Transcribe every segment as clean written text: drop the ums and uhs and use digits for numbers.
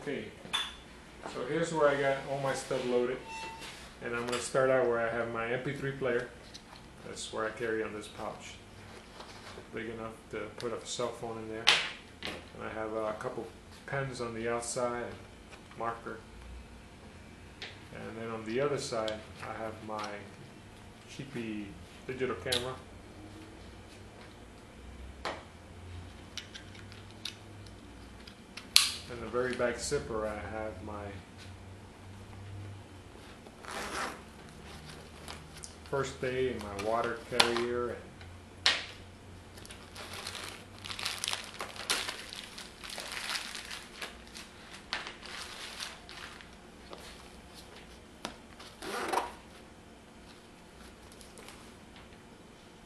Okay, so here's where I got all my stuff loaded, and I'm going to start out where I have my MP3 player. That's where I carry on this pouch. Big enough to put a cell phone in there. And I have a couple pens on the outside, and marker. And then on the other side I have my cheapy digital camera. In the very back zipper I have my first aid and my water carrier,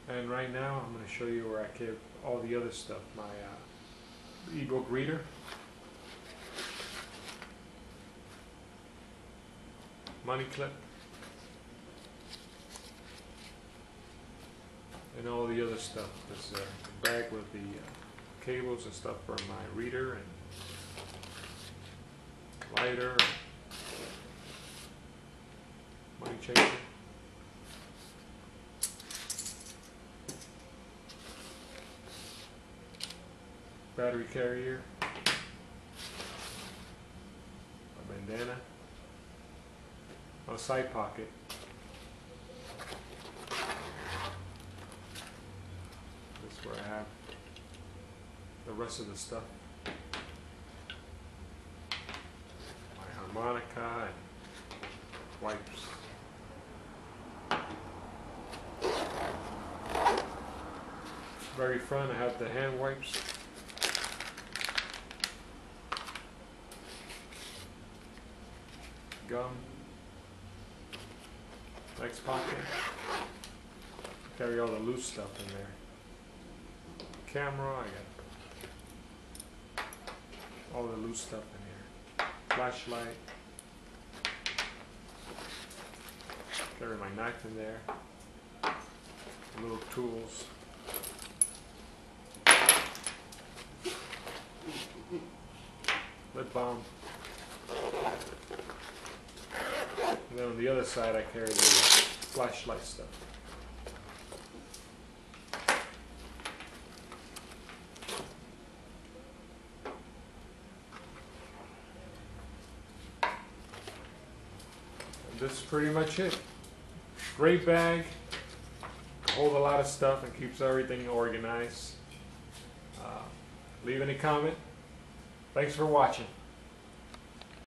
and right now I'm going to show you where I keep all the other stuff. My ebook reader, money clip, and all the other stuff. This bag with the cables and stuff for my reader and lighter, money changer, battery carrier, a bandana, a side pocket, that's where I have the rest of the stuff, my harmonica and wipes. Very front I have the hand wipes, gum. Next pocket, carry all the loose stuff in there. Camera, I got all the loose stuff in here. Flashlight, carry my knife in there. Little tools. Lip balm. And then on the other side I carry the flashlight stuff. And this is pretty much it. Great bag, holds a lot of stuff and keeps everything organized. Leave any comment. Thanks for watching.